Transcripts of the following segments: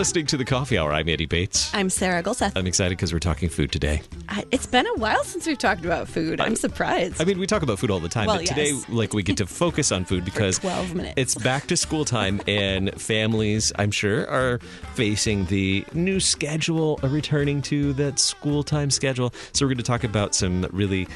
Listening to the Coffee Hour. I'm Andy Bates. I'm Sara Correnti. I'm excited because we're talking food today. It's been a while since we've talked about food. I'm surprised. I mean, we talk about food all the time, but today, we get to focus on food because 12 minutes. It's back to school time, and families, I'm sure, are facing the new schedule, returning to that school time schedule. So we're going to talk about some really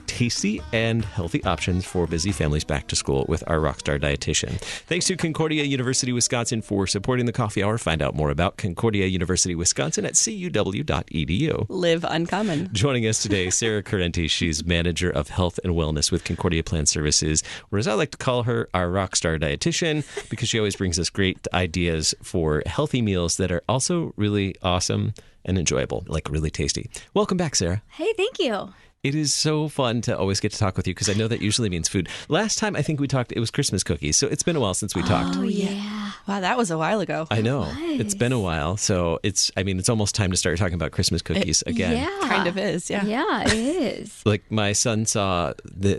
tasty and healthy options for busy families back to school with our rockstar dietitian. Thanks to Concordia University, Wisconsin for supporting the Coffee Hour. Find out more about Concordia University, Wisconsin at cuw.edu. Live uncommon. Joining us today, Sara Correnti. She's manager of health and wellness with Concordia Plan Services, or as I like to call her, our rockstar dietitian, because she always brings us great ideas for healthy meals that are also really awesome and enjoyable, like really tasty. Welcome back, Sara. Hey, thank you. It is so fun to always get to talk with you because I know that usually means food. Last time I think we talked, it was Christmas cookies. So it's been a while since we talked. Oh, yeah. Wow, that was a while ago. I know. It's been a while. So it's almost time to start talking about Christmas cookies again. Yeah. Kind of is, yeah. Yeah, it is. Like my son saw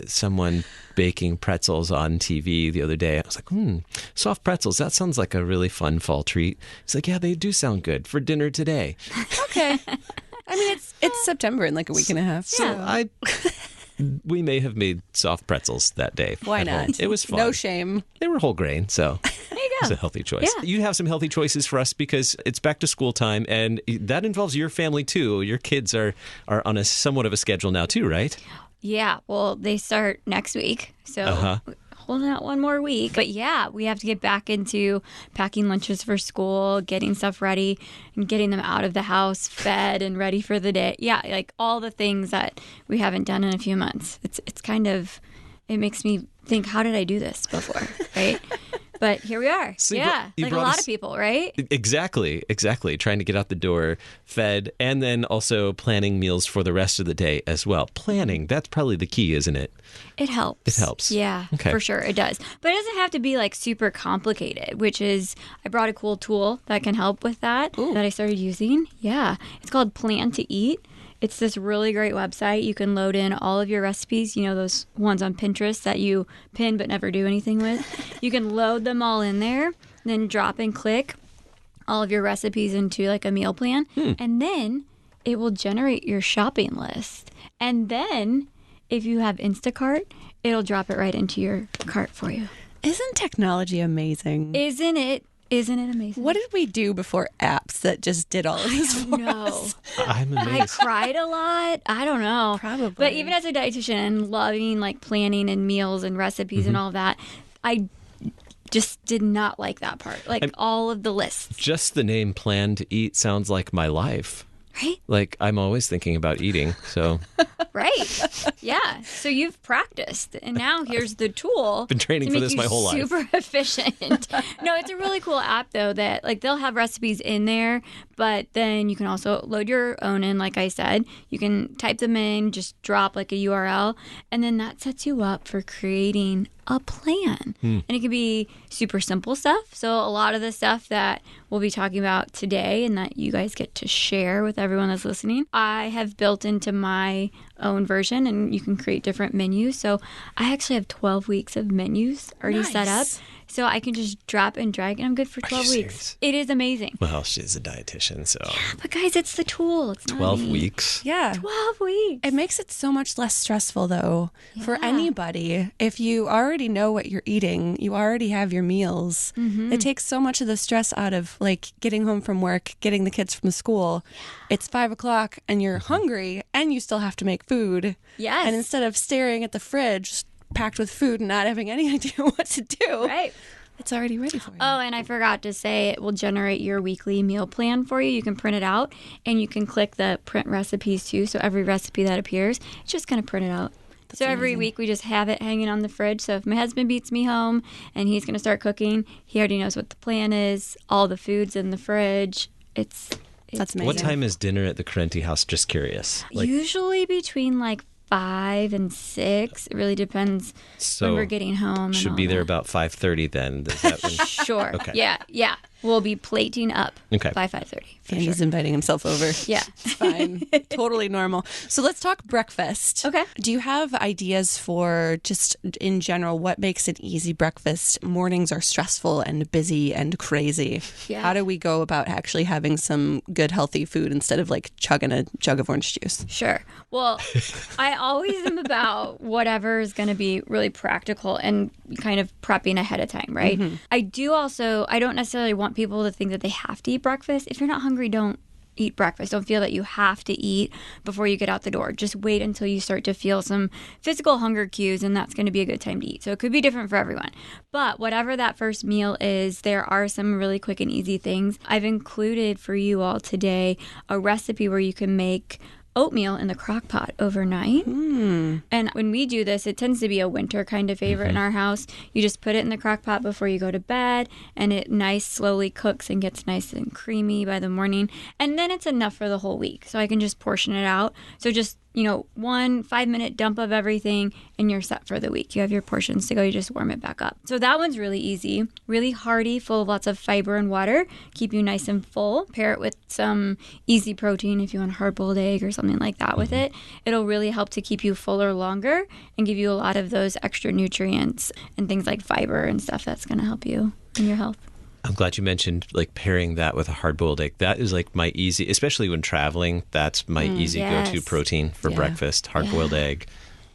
someone baking pretzels on TV the other day. I was like, soft pretzels. That sounds like a really fun fall treat. He's like, yeah, they do sound good for dinner today. Okay. I mean, it's September in like a week and a half. So we may have made soft pretzels that day. Why not? Home. It was fun. No shame. They were whole grain, so there you go. It's a healthy choice. Yeah. You have some healthy choices for us because it's back to school time, and that involves your family too. Your kids are on a somewhat of a schedule now too, right? Yeah, well, they start next week, so holding out one more week. But yeah, we have to get back into packing lunches for school, getting stuff ready, and getting them out of the house, fed and ready for the day. Yeah, like all the things that we haven't done in a few months. It's kind of, it makes me think, how did I do this before, right? But here we are. So like a lot of people, right? Exactly. Trying to get out the door, fed, and then also planning meals for the rest of the day as well. Planning, that's probably the key, isn't it? It helps. It helps. Yeah, okay. For sure. It does. But it doesn't have to be like super complicated, which is, I brought a cool tool that can help with that I started using. Yeah. It's called Plan to Eat. It's this really great website. You can load in all of your recipes, those ones on Pinterest that you pin but never do anything with. You can load them all in there, then drop and click all of your recipes into like a meal plan. And then it will generate your shopping list. And then if you have Instacart, it'll drop it right into your cart for you. Isn't technology amazing? Isn't it? Isn't it amazing? What did we do before apps that just did all of this for us? I'm I amazed. cried a lot. I don't know. Probably. But even as a dietitian and loving like planning and meals and recipes and all of that, I just did not like that part. Like all of the lists. Just the name Plan to Eat sounds like my life. Right? Like I'm always thinking about eating, so. Right. Yeah. So you've practiced, and now here's the tool. Been training to for make this you my whole life. Super efficient. No, it's a really cool app though that like they'll have recipes in there, but then you can also load your own in. Like I said, you can type them in, just drop like a URL, and then that sets you up for creating a plan. And it can be super simple stuff. So a lot of the stuff that we'll be talking about today and that you guys get to share with everyone that's listening, I have built into my own version, and you can create different menus. So I actually have 12 weeks of menus already set up. So I can just drop and drag, and I'm good for 12 weeks. Serious? It is amazing. Well, she's a dietitian, so. But guys, it's the tool. It's not 12 me. weeks. Yeah. 12 weeks. It makes it so much less stressful, though, for anybody. If you already know what you're eating, you already have your meals. It takes so much of the stress out of, like, getting home from work, getting the kids from school. It's 5 o'clock, and you're hungry, and you still have to make food. Yes. And instead of staring at the fridge packed with food and not having any idea what to do, Right. it's already ready for you. Oh, and I forgot to say it will generate your weekly meal plan for you. You can print it out, and you can click the print recipes too. So every recipe that appears, it's just going to print it out. So every week we just have it hanging on the fridge. So if my husband beats me home and he's going to start cooking, he already knows what the plan is, all the food's in the fridge. It's That's amazing. What time is dinner at the Correnti house? Just curious. usually between like 5 and 6. It really depends when we're getting home. And Should all be there that. about 5:30 then. Does that mean? Sure. Okay. Yeah. will be plating up Okay. by 5:30. Andy's inviting himself over. Yeah. It's fine. Totally normal. So let's talk breakfast. Okay. Do you have ideas for just in general what makes an easy breakfast? Mornings are stressful and busy and crazy. Yeah. How do we go about actually having some good healthy food instead of like chugging a jug of orange juice? Sure. Well, I always am about whatever is going to be really practical and kind of prepping ahead of time, right? I don't necessarily want people to think that they have to eat breakfast. If you're not hungry, don't eat breakfast. Don't feel that you have to eat before you get out the door. Just wait until you start to feel some physical hunger cues, and that's going to be a good time to eat. So it could be different for everyone. But whatever that first meal is, there are some really quick and easy things. I've included for you all today a recipe where you can make oatmeal in the crock pot overnight. And when we do this, it tends to be a winter kind of favorite in our house. You just put it in the crock pot before you go to bed, and it slowly cooks and gets nice and creamy by the morning. And then it's enough for the whole week. So I can just portion it out. So just 1 5-minute dump of everything and you're set for the week. You have your portions to go, you just warm it back up. So that one's really easy, really hearty, full of lots of fiber and water, keep you nice and full. Pair it with some easy protein if you want a hard-boiled egg or something like that with it. It'll really help to keep you fuller longer and give you a lot of those extra nutrients and things like fiber and stuff that's going to help you in your health. I'm glad you mentioned like pairing that with a hard-boiled egg. That is like my easy, especially when traveling, that's my easy go-to protein for breakfast. Hard-boiled egg.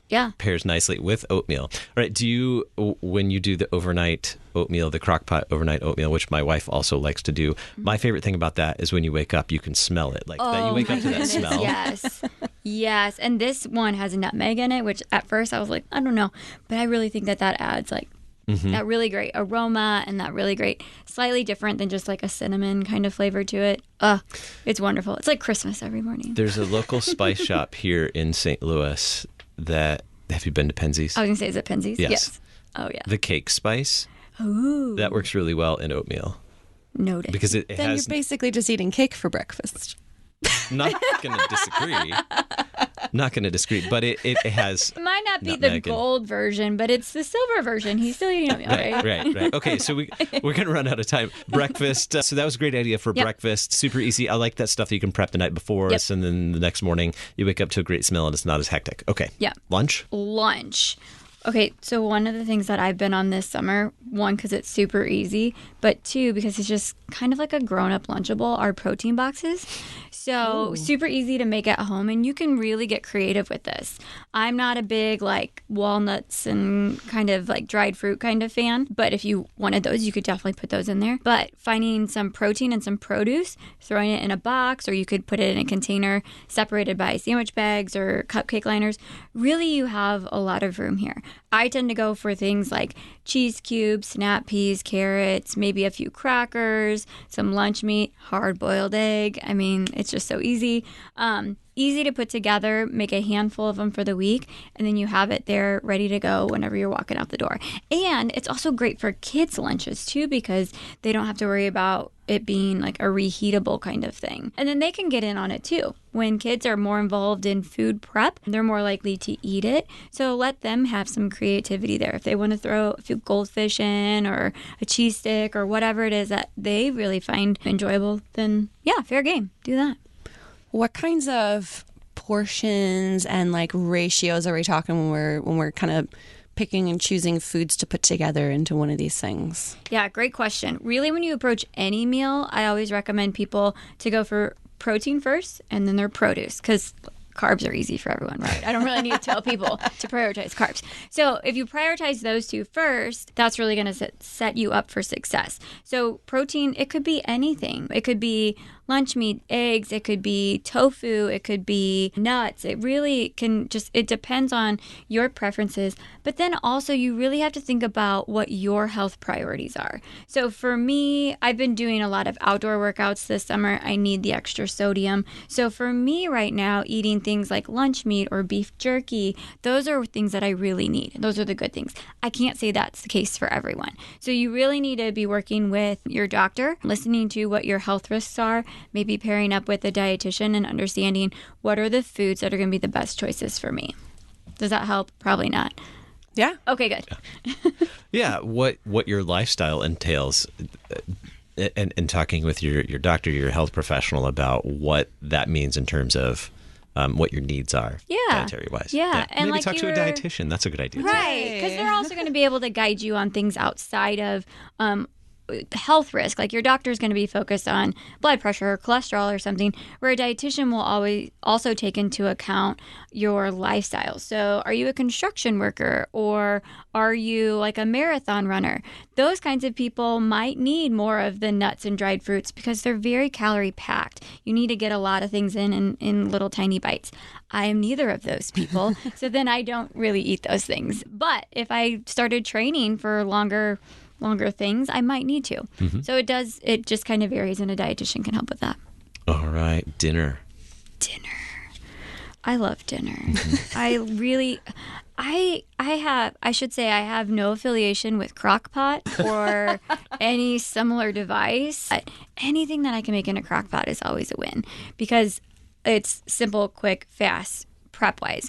Yeah. Pairs nicely with oatmeal. All right. Do you, when you do the overnight oatmeal, the crock pot overnight oatmeal, which my wife also likes to do, my favorite thing about that is when you wake up, you can smell it. Like that you wake up to that smell. Yes. Yes. And this one has a nutmeg in it, which at first I was like, I don't know. But I really think that adds like that really great aroma and that really great, slightly different than just like a cinnamon kind of flavor to it. It's wonderful. It's like Christmas every morning. There's a local spice shop here in St. Louis that, have you been to Penzies? I was going to say, is it Penzies? Yes. Oh, yeah. The cake spice. Ooh. That works really well in oatmeal. Noted. Because it Then has... you're basically just eating cake for breakfast. Not going to disagree. Not going to disagree, but it has... It might not be the nutmeg gold version, but it's the silver version. He's still eating oatmeal, right? Right. Okay, so we're going to run out of time. Breakfast. So that was a great idea for breakfast. Super easy. I like that stuff that you can prep the night before, and then the next morning you wake up to a great smell and it's not as hectic. Okay. Yeah. Lunch. Okay, so one of the things that I've been on this summer, one, because it's super easy, but two, because it's just kind of like a grown-up Lunchable, are protein boxes. So super easy to make at home, and you can really get creative with this. I'm not a big, like, walnuts and kind of, like, dried fruit kind of fan, but if you wanted those, you could definitely put those in there. But finding some protein and some produce, throwing it in a box, or you could put it in a container separated by sandwich bags or cupcake liners, really you have a lot of room here. I tend to go for things like cheese cubes, snap peas, carrots, maybe a few crackers, some lunch meat, hard-boiled egg. I mean, it's just so easy. Easy to put together, make a handful of them for the week, and then you have it there ready to go whenever you're walking out the door. And it's also great for kids' lunches, too, because they don't have to worry about it being like a reheatable kind of thing. And then they can get in on it, too. When kids are more involved in food prep, they're more likely to eat it. So let them have some creativity there. If they want to throw a few goldfish in or a cheese stick or whatever it is that they really find enjoyable, then yeah, fair game. Do that. What kinds of portions and like ratios are we talking when we're kind of picking and choosing foods to put together into one of these things? Yeah, great question. Really, when you approach any meal, I always recommend people to go for protein first and then their produce, because carbs are easy for everyone, right? I don't really need to tell people to prioritize carbs. So if you prioritize those two first, that's really going to set you up for success. So protein, it could be anything. It could be lunch meat, eggs, it could be tofu, it could be nuts. It really can it depends on your preferences. But then also you really have to think about what your health priorities are. So for me, I've been doing a lot of outdoor workouts this summer. I need the extra sodium. So for me right now, eating things like lunch meat or beef jerky, those are things that I really need. Those are the good things. I can't say that's the case for everyone. So you really need to be working with your doctor, listening to what your health risks are, maybe pairing up with a dietitian and understanding what are the foods that are going to be the best choices for me. Does that help? Probably not. Yeah. Okay, good. Yeah, what your lifestyle entails. and talking with your doctor, your health professional about what that means in terms of what your needs are, dietary wise. Yeah. And maybe like talk to a dietitian. That's a good idea. Right. Because they're also going to be able to guide you on things outside of health risk. Like your doctor is going to be focused on blood pressure or cholesterol or something, where a dietitian will always also take into account your lifestyle. So are you a construction worker, or are you like a marathon runner? Those kinds of people might need more of the nuts and dried fruits because they're very calorie packed. You need to get a lot of things in little tiny bites. I am neither of those people. So then I don't really eat those things. But if I started training for longer things, I might need to. Mm-hmm. So it just kind of varies, and a dietitian can help with that. All right. Dinner. I love dinner. Mm-hmm. I should say I have no affiliation with Crock-Pot or any similar device. Anything that I can make in a Crock-Pot is always a win because it's simple, quick, fast, prep-wise.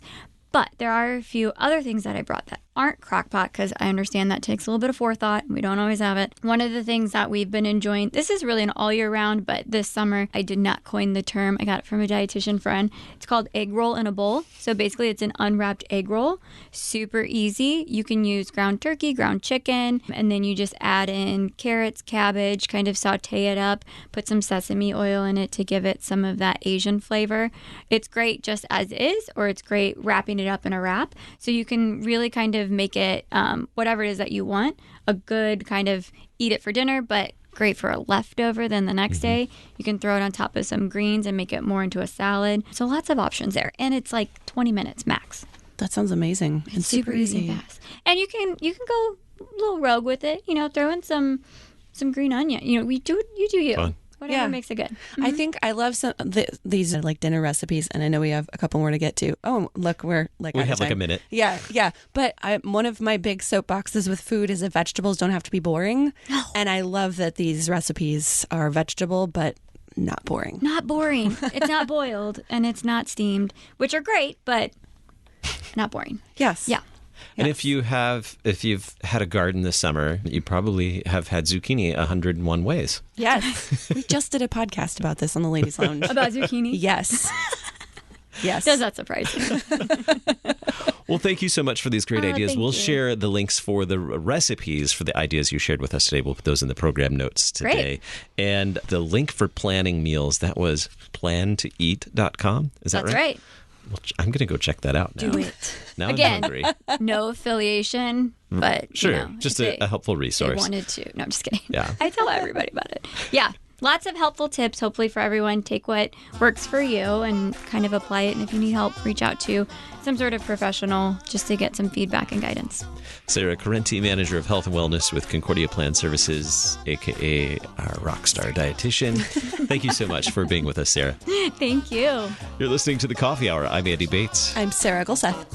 But there are a few other things that I brought that aren't Crock-Pot because I understand that takes a little bit of forethought. We don't always have it. One of the things that we've been enjoying, this is really an all year round, but this summer I did not coin the term. I got it from a dietitian friend. It's called Eggroll in a bowl. So basically it's an unwrapped egg roll. Super easy. You can use ground turkey, ground chicken, and then you just add in carrots, cabbage, kind of saute it up, put some sesame oil in it to give it some of that Asian flavor. It's great just as is, or it's great wrapping it up in a wrap. So you can really kind of make it whatever it is that you want. A good kind of eat it for dinner, but great for a leftover then the next day. You can throw it on top of some greens and make it more into a salad. So lots of options there. And it's like 20 minutes max. That sounds amazing. It's super easy and fast. And you can go a little rogue with it, throw in some green onion. You do you. Fun. Whatever makes it good. Mm-hmm. I think I love these like dinner recipes, and I know we have a couple more to get to. Oh, look, we have like a minute. Yeah. But one of my big soapboxes with food is that vegetables don't have to be boring, and I love that these recipes are vegetable, but not boring. Not boring. It's not boiled and it's not steamed, which are great, but not boring. Yes. Yeah. And if you've had a garden this summer, you probably have had zucchini 101 ways. Yes. We just did a podcast about this on the Ladies Lounge. About zucchini? Yes. Yes. Does that surprise you? Well, thank you so much for these great ideas. We'll you. Share the links for the recipes for the ideas you shared with us today. We'll put those in the program notes today. Great. And the link for planning meals, that was plantoeat.com. Is that right? That's right. Well, I'm going to go check that out now. Do it. Now Again, I'm hungry. No affiliation, but Sure, just a helpful resource. They wanted to. No, I'm just kidding. Yeah. I tell everybody about it. Yeah. Lots of helpful tips, hopefully, for everyone. Take what works for you and kind of apply it. And if you need help, reach out to some sort of professional just to get some feedback and guidance. Sara Correnti, Manager of Health and Wellness with Concordia Plan Services, a.k.a. our rockstar dietitian. Thank you so much for being with us, Sara. Thank you. You're listening to The Coffee Hour. I'm Andy Bates. I'm Sarah Gulseth.